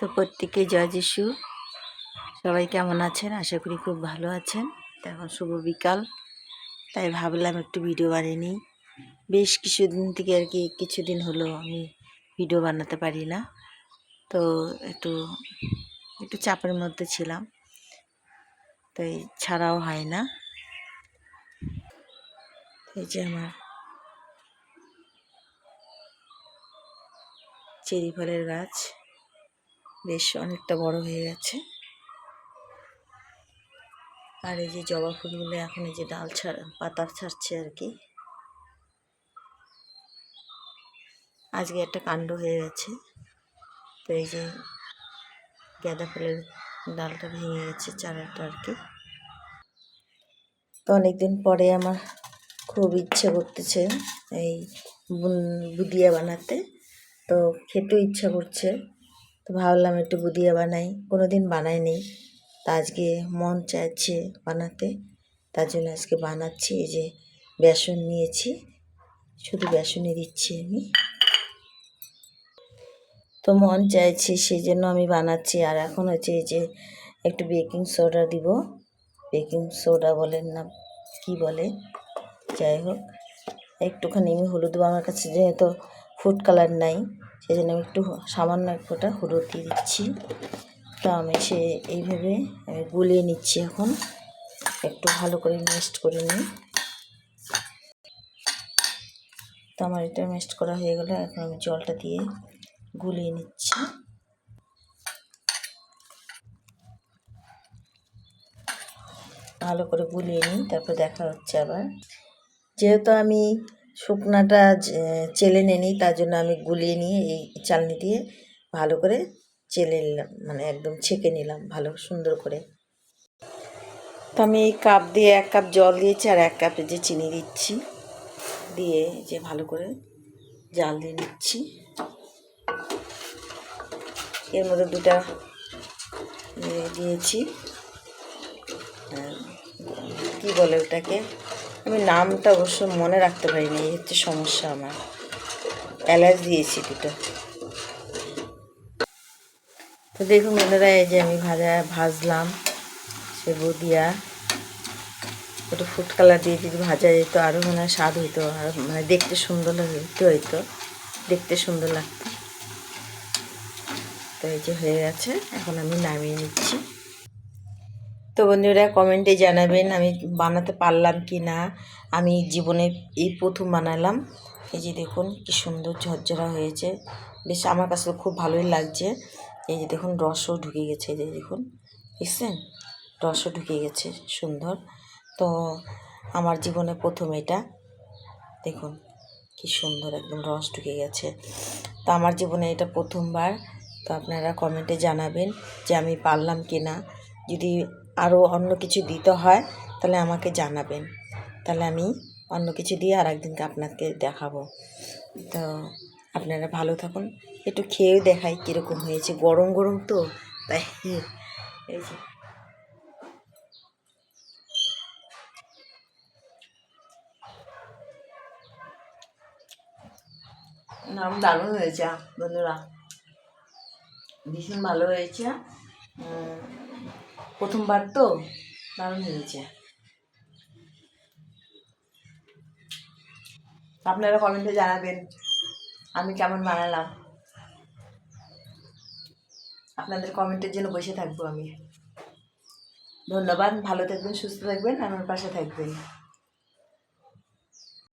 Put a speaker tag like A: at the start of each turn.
A: তো প্রত্যেকে জয় যিশু। সবাই কেমন আছেন? আশা করি খুব ভালো আছেন। তো এখন শুভ বিকাল, তাই ভাবলাম একটু ভিডিও বানিয়ে নিই। বেশ কিছুদিন থেকে আর কি, কিছুদিন হলো আমি ভিডিও বানাতে পারি না। তো একটু একটু চাপের মধ্যে ছিলাম, তাই ছাড়াও হয় না। এই যে আমার চেরি ফলের গাছ বেশ অনেকটা বড় হয়ে গেছে। আর এই যে জবা ফুলগুলো এখন এই যে ডাল পাতা ছাড়ছে আর কি। আজকে একটা কাণ্ড হয়ে গেছে। তো এই যে গাঁদা ফুলের ডালটা ভেঙে গেছে, চারাটা আর কি। তো অনেকদিন পরে আমার খুব ইচ্ছে করতেছে এই বুদিয়া বানাতে। তো খেতেও ইচ্ছা করছে, তো ভাবলাম একটু বুদিয়া বানাই, কোনোদিন বানাইনি। তা আজকে মন চাইছে বানাতে, তার জন্য আজকে বানাচ্ছি। এই যে বেসন নিয়েছি, শুধু বেসনই দিচ্ছি আমি। তো মন চাইছে সেই জন্য আমি বানাচ্ছি। আর এখন হচ্ছে এই যে একটু বেকিং সোডা দিব। বেকিং সোডা বলেন না কি বলে, যাই হোক একটুখানি আমি হলুদ দেবো। আমার কাছে যেহেতু ফুড কালার নাই, সেই জন্য আমি একটু সামান্য এক ফোঁটা হলুদ দিয়ে দিচ্ছি। তো আমি এইভাবে আমি গুলিয়ে নিচ্ছি। এখন একটু ভালো করে মিক্সড করে নিই। তো আমার এটা মিক্সড করা হয়ে গেলে এখন আমি জলটা দিয়ে গুলিয়ে নিচ্ছি। ভালো করে গুলিয়ে নিই, তারপর দেখা হচ্ছে আবার। যেহেতু আমি শুকনাটা চেলে নিই, তার জন্য আমি গুলিয়ে নিয়ে এই চালনি দিয়ে ভালো করে চেলে নিলাম, মানে একদম ছেঁকে নিলাম ভালো সুন্দর করে। তো আমি এই কাপ দিয়ে 1 কাপ জল দিয়েছি, আর 1 কাপে যে চিনি দিচ্ছি, দিয়ে যে ভালো করে জাল দিয়ে নিচ্ছি। এর মধ্যে 2টা দিয়েছি, কি বলে ওটাকে, আমি নামটা অবশ্য মনে রাখতে পারিনি, এই হচ্ছে সমস্যা আমার। এলাচ দিয়েছি 2টা। তো দেখুন বন্ধুরা, এই যে আমি ভাজলাম সে বুদিয়া। একটু ফুড কালার দিয়ে যদি ভাজা যেত আরও মনে হয় স্বাদ হইতো, আর মানে দেখতে সুন্দর হইতো, দেখতে সুন্দর লাগতো। তো এই যে হয়ে গেছে, এখন আমি নামিয়ে নিচ্ছি। তো বন্ধুরা কমেন্টে জানাবেন আমি বানাতে পারলাম কি না। আমি জীবনে এই প্রথম বানালাম। এই যে দেখুন কি সুন্দর ঝরঝরা হয়েছে, বেশ আমার কাছে খুব ভালোই লাগছে। এই যে দেখুন রসও ঢুকে গেছে, এই যে দেখুন দেখছেন, রসও ঢুকে গেছে সুন্দর। তো আমার জীবনে প্রথম এটা দেখুন কি সুন্দর একদম রস ঢুকে গেছে। তো আমার জীবনে এটা প্রথমবার। তো আপনারা কমেন্টে জানাবেন যে আমি পারলাম কি না। যদি আরও অন্য কিছু দিতে হয় তাহলে আমাকে জানাবেন, তাহলে আমি অন্য কিছু দিয়ে আর একদিনকে আপনাকে দেখাবো। তো আপনারা ভালো থাকুন। একটু খেয়েও দেখাই কীরকম হয়েছে, গরম গরম তো তাই। এই যে নাম দারুণ হয়েছে বন্ধুরা, ভীষণ ভালো হয়েছে। প্রথমবার তো দারুণ হয়েছে। আপনারা কমেন্টে জানাবেন আমি কেমন বানালাম। আপনাদের কমেন্টের জন্য বসে থাকবো আমি। ধন্যবাদ, ভালো থাকবেন, সুস্থ থাকবেন, আমার পাশে থাকবেন।